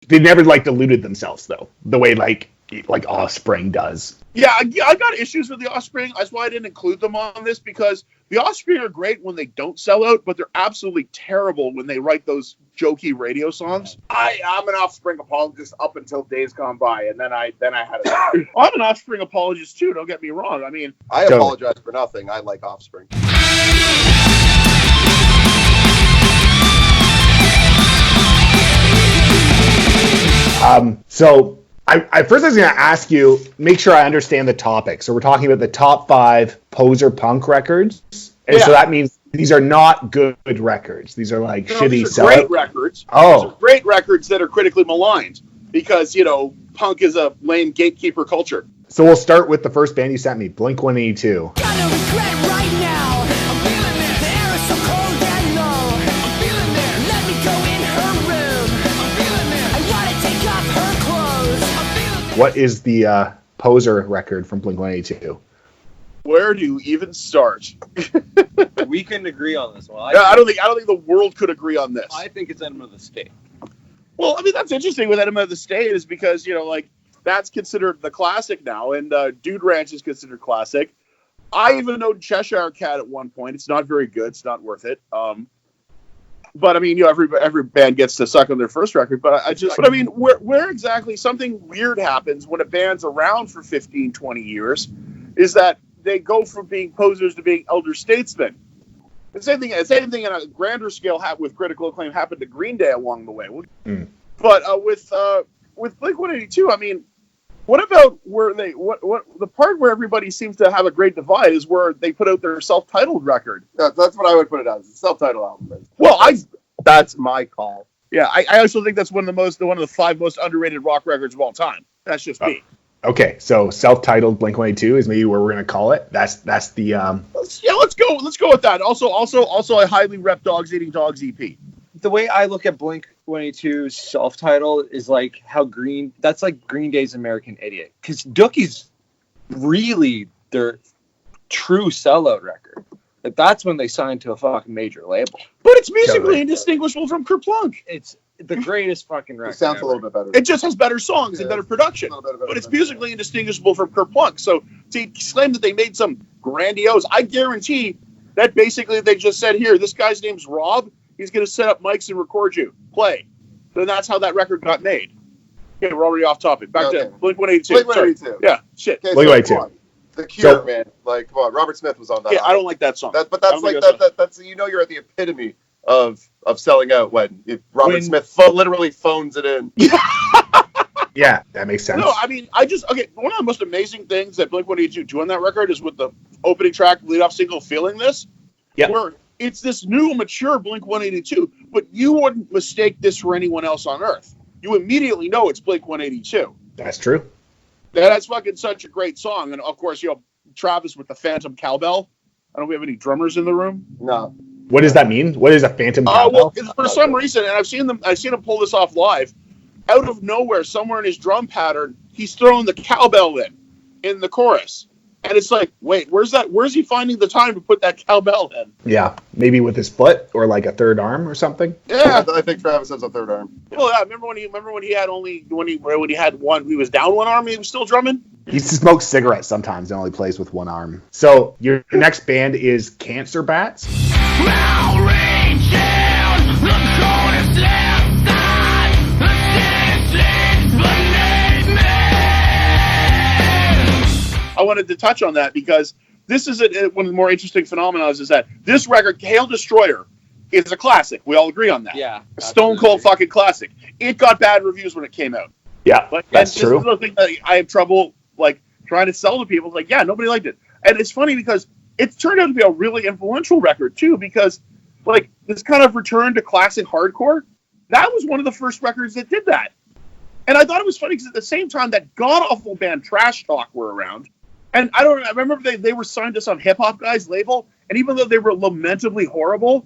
they never like deluded themselves though, the way like Offspring does. Yeah, I got issues with the Offspring. That's why I didn't include them on this, because the Offspring are great when they don't sell out, but they're absolutely terrible when they write those jokey radio songs. I'm an Offspring apologist up until Days Gone By, and then I had it. I'm an Offspring apologist too, don't get me wrong. I mean, I apologize for nothing. I like Offspring. So I first I was going to ask you, make sure I understand the topic. So we're talking about the top 5 poser punk records, and so that means these are not good records. These are like shitty these are great records. Oh, these are great records that are critically maligned because punk is a lame gatekeeper culture. So we'll start with the first band you sent me, Blink-182. Got no regret right now. I'm feeling it. The air is so cold and low. I'm feeling it. Let me go in her room. I'm feeling it. I want to take off her clothes. I'm feeling it. What is the poser record from Blink-182? Where do you even start? We can agree on this one. I don't think the world could agree on this. I think it's Enema of the State. Well, I mean, that's interesting with Enema of the State is because, that's considered the classic now, and Dude Ranch is considered classic. I even know Cheshire Cat at one point. It's not very good. It's not worth it. But I mean, every band gets to suck on their first record. But I mean, where exactly something weird happens when a band's around for 15, 20 years is that they go from being posers to being elder statesmen. The same thing on a grander scale with critical acclaim happened to Green Day along the way. But with Blink-182, I mean, what about where what the part where everybody seems to have a great divide is where they put out their self-titled record. That's what I would put it as. It's a self-titled album. Well, that's my call. Yeah, I also think that's one of the 5 most underrated rock records of all time. That's just me. Okay, so self-titled Blink-182 is maybe where we're going to call it. That's the let's go with that. Also I highly rep Dogs Eating Dogs EP. The way I look at Blink-182's self-titled is like that's like Green Day's American Idiot, because Dookie's really their true sellout record. Like, that's when they signed to a fucking major label. But it's musically indistinguishable from Kerplunk. It's the greatest fucking record. It sounds ever. a little bit better. It just has better songs and better production. But it's musically indistinguishable from Kerplunk. So to claim that they made some grandiose, I guarantee that basically they just said, here, this guy's name's Rob. He's going to set up mics and record you. Play. Then that's how that record got made. Okay, we're already off topic. Back to Blink-182. Blink-182. Yeah, shit. Okay, Blink-182. The Cure, man. Like, come on. Robert Smith was on that. Yeah, I don't like that song. But that's like that's you're at the epitome of selling out when Robert Smith literally phones it in. Yeah, that makes sense. No, I mean, one of the most amazing things that Blink-182 do on that record is with the opening track, lead-off single, Feeling This. Yeah. Where it's this new, mature Blink-182, but you wouldn't mistake this for anyone else on Earth. You immediately know it's Blink-182. That's true. That's fucking such a great song. And, of course, Travis with the Phantom Cowbell. I don't know if we have any drummers in the room. No. What does that mean? What is a Phantom Cowbell? Well, for some reason, and I've seen him pull this off live, out of nowhere, somewhere in his drum pattern, he's throwing the cowbell in the chorus. And it's like, wait, where's he finding the time to put that cowbell in? Yeah, maybe with his foot or like a third arm or something. Yeah, I think Travis has a third arm. Well, yeah, remember when he had one, he was down one arm, he was still drumming. He smokes cigarettes sometimes and only plays with one arm. So your next band is Cancer Bats. I wanted to touch on that because this is one of the more interesting phenomena is that this record, Hail Destroyer, is a classic. We all agree on that. Yeah. Stone cold fucking classic. It got bad reviews when it came out. Yeah, that's true. This is the thing that I have trouble trying to sell to people. It's like, yeah, nobody liked it. And it's funny because it turned out to be a really influential record too, because this kind of return to classic hardcore, that was one of the first records that did that. And I thought it was funny because at the same time that god-awful band Trash Talk were around. And I remember they were signed to some hip-hop guy's label, and even though they were lamentably horrible,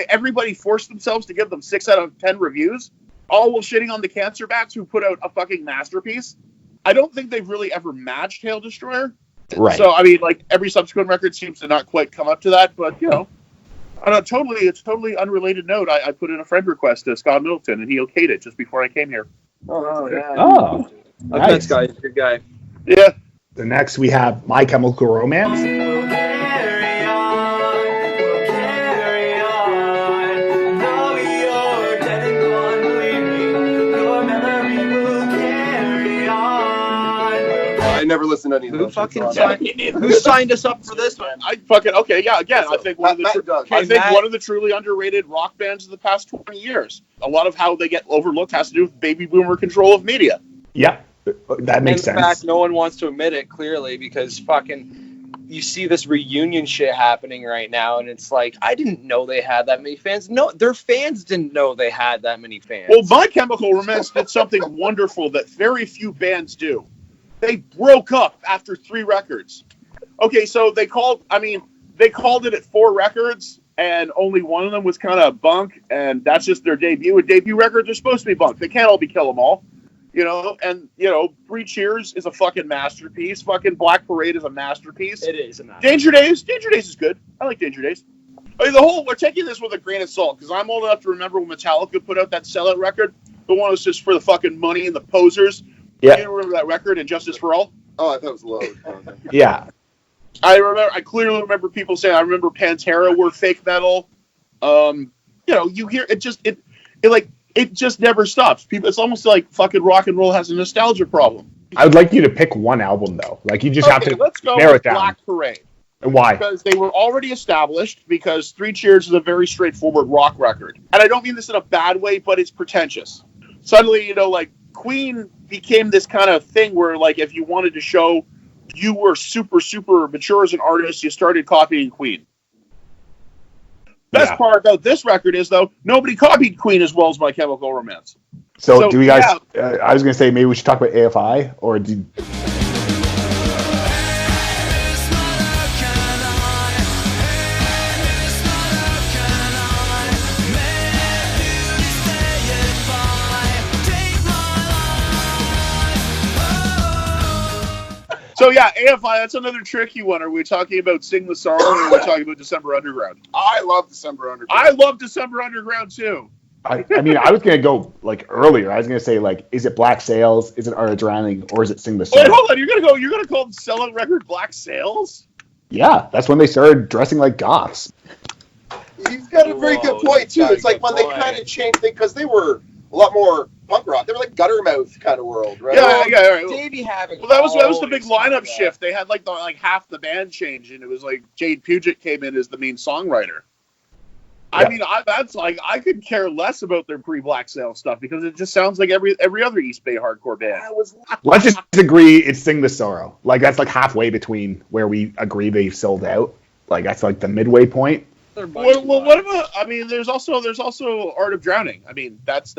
everybody forced themselves to give them 6 out of 10 reviews, all while shitting on the Cancer Bats who put out a fucking masterpiece. I don't think they've really ever matched Hail Destroyer. Right. So, I mean, every subsequent record seems to not quite come up to that, but, on a totally unrelated note, I put in a friend request to Scott Middleton, and he okayed it just before I came here. Oh yeah. Oh, Offense nice. guy, good guy. Yeah. So next we have My Chemical Romance. We'll carry on, we'll carry on. Though you're dead and gone, believe me, your memory will carry on. I never listened to any of Who those. fucking songs. signed? Who signed us up for this one? I fucking okay. Yeah. Again, I think one of the Matt does. I think Matt- one of the truly underrated rock bands of the past 20 years. A lot of how they get overlooked has to do with baby boomer control of media. Yeah, that makes In sense. fact, no one wants to admit it clearly because fucking you see this reunion shit happening right now, and it's like I didn't know they had that many fans. No, their fans didn't know they had that many fans. Well, My Chemical Romance did something wonderful that very few bands do. They broke up after 3 records. Okay, so they called it at 4 records, and only one of them was kind of bunk, and that's just their debut. And debut records are supposed to be bunk. They can't all be Kill 'Em All. And 3 Cheers is a fucking masterpiece. Fucking Black Parade is a masterpiece. it is a matter. Danger Days is good. I like Danger Days. I mean, we're taking this with a grain of salt because I'm old enough to remember when Metallica put out that sellout record. The one was just for the fucking money and the posers. Yeah. You remember that record, Injustice for All? Oh, I thought it was Load. Oh, okay. Yeah, I clearly remember people saying, I remember Pantera were fake metal. You hear it just never stops. People, it's almost like fucking rock and roll has a nostalgia problem. I would like you to pick one album though. Like you just have to Let's go narrow with it down. Black Parade. And why? Because they were already established, because 3 Cheers is a very straightforward rock record. And I don't mean this in a bad way, but it's pretentious. Suddenly, Queen became this kind of thing where, like, if you wanted to show you were super, super mature as an artist, you started copying Queen. Best Yeah. part about this record is, though, nobody copied Queen as well as My Chemical Romance. So do we guys? I was gonna say maybe we should talk about AFI or do. So, yeah, AFI, that's another tricky one. Are we talking about Sing the Sorrow, or are we talking about December Underground? I love December Underground. I love December Underground, too. I mean, I was gonna go like earlier. I was gonna say like, is it Black Sails? Is it Art of Drowning? Or is it Sing the Song? Wait, hold on. You're gonna call the sellout record Black Sails? Yeah, that's when they started dressing like goths. You've got a very good point, too. It's like when they kind of changed things, because they were a lot more punk rock. They were like Guttermouth kind of world, right? Yeah, right. Davey Havoc. Well, that was the big always lineup had shift. They had like half the band change, and it was like Jade Puget came in as the main songwriter. I Yeah. mean, I could care less about their pre-Black Sail stuff because it just sounds like every other East Bay hardcore band. Let's just agree it's Sing the Sorrow. Like that's like halfway between where we agree they sold out. Like that's like the midway point. that. Well, what about? I mean, there's also Art of Drowning. I mean, that's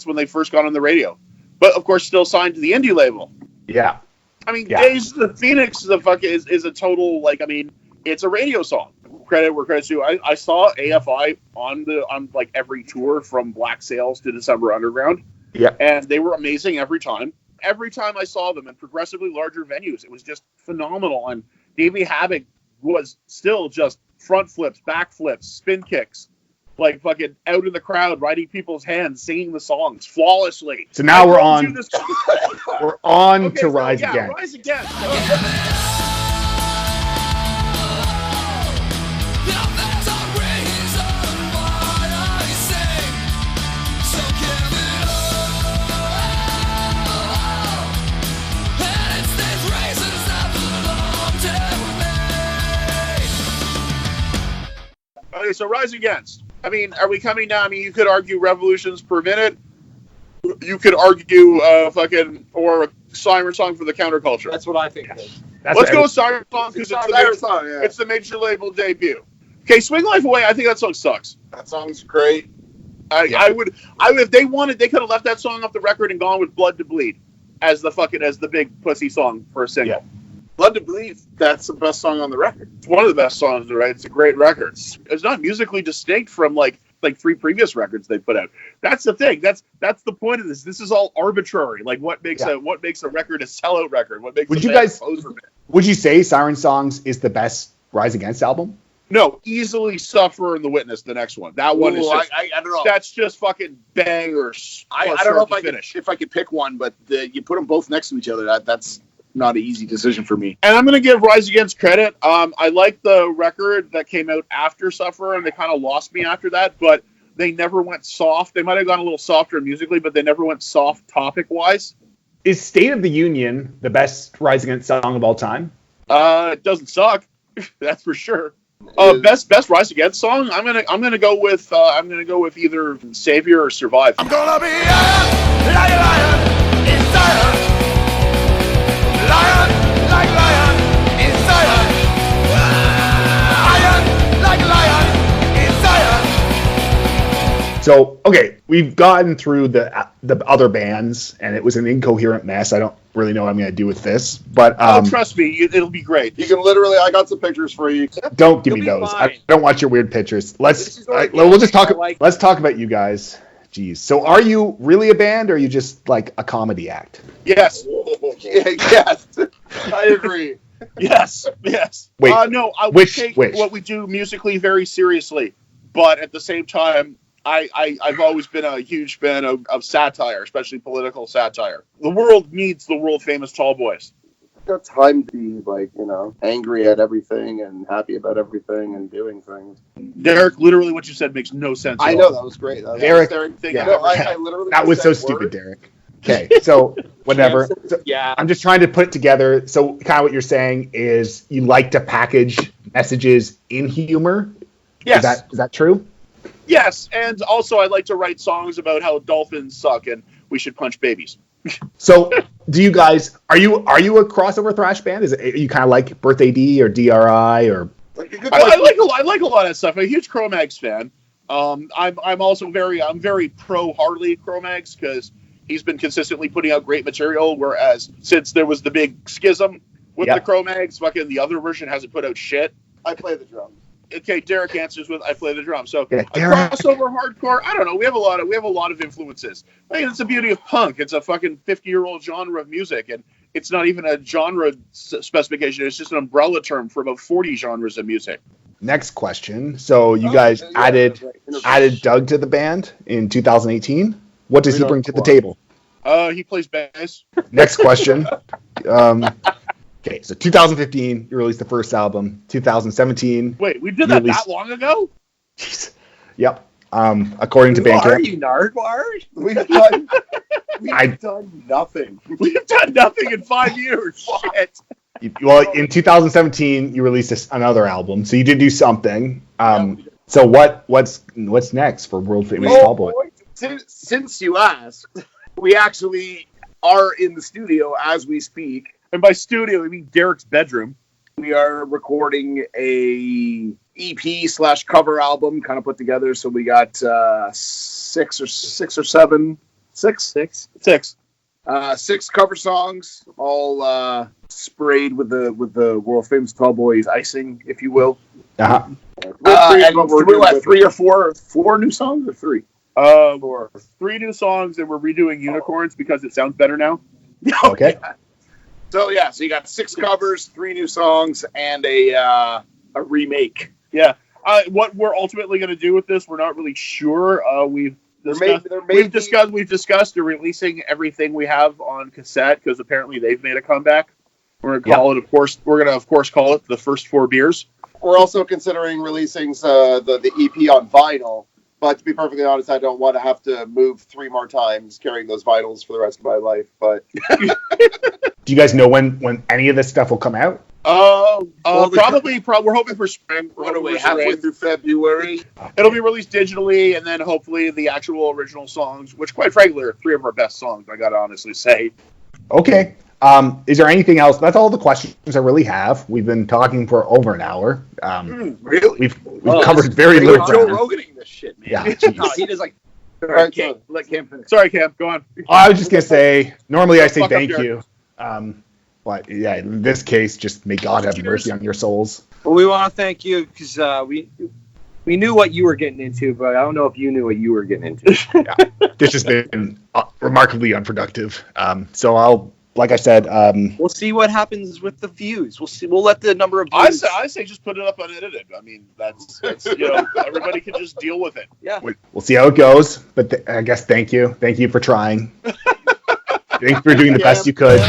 when they first got on the radio, but of course, still signed to the indie label. Yeah. I mean, Yeah. Days of the Phoenix is a total, like, I mean, it's a radio song. Credit where credit's due. I saw AFI on like every tour from Black Sails to December Underground. Yeah. And they were amazing every time. Every time I saw them in progressively larger venues, it was just phenomenal. And Davey Havoc was still just front flips, back flips, spin kicks, like fucking out in the crowd, riding people's hands, singing the songs flawlessly. So now we're told you on. this- We're on Okay, to so, Rise yeah, Again. Rise Again. Okay, so Rise Against. I mean, are we coming down? I mean, you could argue revolutions per minute. You could argue or Siren Song for the counterculture. That's what I think. It is. That's Let's what go with Siren Song because it's the major label debut. Okay, Swing Life Away. I think that song sucks. That song's great. I would if they wanted, they could have left that song off the record and gone with Blood to Bleed as the big pussy song for a single. Yeah. Blood to Bleed, that's the best song on the record. It's one of the best songs, right? It's a great record. It's not musically distinct from like 3 previous records they put out. That's the thing. That's the point of this. This is all arbitrary. Like what makes a record a sellout record? What makes Would a you band guys- a poser band? Would you say Siren Songs is the best Rise Against album? No, easily Suffer and The Witness, the next one. That one is just, I don't know. that's just fucking bangers. I don't know if I could pick one, but you put them both next to each other. That's not an easy decision for me. And I'm going to give Rise Against credit. I like the record that came out after Suffer, and they kind of lost me after that, but they never went soft. They might have gone a little softer musically, but they never went soft topic-wise. Is State of the Union the best Rise Against song of all time? It doesn't suck. That's for sure. Best Rise Against song. I'm gonna go with either Savior or Survive. I'm gonna be iron, like a lion, inside lion, like lion, inside iron, like a lion, inside. So, okay, we've gotten through the other bands, and it was an incoherent mess. I don't really know what I'm going to do with this, but trust me, it'll be great. You can literally, I got some pictures for you. Don't give me those. fine. I don't want your weird pictures. Let's talk about you guys. Jeez. So, are you really a band, or are you just like a comedy act? Yes, Yes, I agree. yes. Wait, no, I would which- take which? what we do musically very seriously, but at the same time, I've always been a huge fan of satire, especially political satire. The world needs the world famous Tallboys. Got time to be like, angry at everything and happy about everything and doing things. Derek, literally what you said makes no sense. I at know all. that was great. That was Derek, the staring thing. yeah. No, I literally that was so said stupid, word. Derek. Okay, so whatever. So, Yeah. I'm just trying to put together. So, kind of what you're saying is you like to package messages in humor. Yes. Is that true? Yes, and also I like to write songs about how dolphins suck and we should punch babies. So, do you guys are you a crossover thrash band? Is it you kind of like Birthday D or DRI or? Like a good I like a lot of stuff. I'm a huge Cro-Mags fan. I'm also very pro Harley Cro-Mags because he's been consistently putting out great material. Whereas since there was the big schism with the Cro-Mags, fucking the other version hasn't put out shit. I play the drums. Okay, Derek answers with I play the drum. So Yeah, a Derek. crossover hardcore. I don't know. We have a lot of influences. I mean, it's the beauty of punk. It's a fucking 50-year-old genre of music, and it's not even a genre specification. It's just an umbrella term for about 40 genres of music. Next question. So you guys added Doug to the band in 2018. What does he bring to the table? He plays bass. Next question. Okay, so 2015, you released the first album. 2017. Wait, we did that long ago? Jeez. Yep. According to Who are Bandcamp. you, Nardwar? We've done nothing. We've done nothing in 5 years. Shit. Well, in 2017, you released another album, so you did do something. So what's next for World Famous Tallboy? Since you asked, we actually are in the studio as we speak. And by studio, I mean Derek's bedroom. We are recording a EP/cover album kind of put together. So we got six cover songs, all sprayed with the world famous Tallboys icing, if you will. Uh-huh. And three or four new songs or three? 3 new songs, and we're redoing Unicorns because it sounds better now. Okay. So you got 6 covers, 3 new songs, and a remake. Yeah. What we're ultimately going to do with this, we're not really sure. We've discussed releasing everything we have on cassette because apparently they've made a comeback. We're going to call it, of course. We're going to, call it the first 4 beers. We're also considering releasing the EP on vinyl. But to be perfectly honest, I don't want to have to move 3 more times carrying those vinyls for the rest of my life. But do you guys know when any of this stuff will come out? Probably. We're hoping for spring. what are we, halfway through February? It'll be released digitally, and then hopefully the actual original songs, which quite frankly are 3 of our best songs, I gotta honestly say. Okay. Is there anything else? That's all the questions I really have. We've been talking for over an hour. Really? We've covered very little Joe ground. Roganing this shit, man. Yeah. No, Geez. he does like. Let Cam finish. Sorry, Cam. Go on. I was just gonna say. Normally, I say Fuck up, thank Derek. you. But yeah, in this case, just may God have mercy on your souls. Well, we want to thank you because we knew what you were getting into, but I don't know if you knew what you were getting into. This has been remarkably unproductive. So like I said, We'll see what happens with the views. We'll see. We'll let the number of I views. say just put it up unedited. I mean, that's everybody can just deal with it. Yeah. we'll see how it goes. But I guess thank you for trying. Thanks for doing the best you could.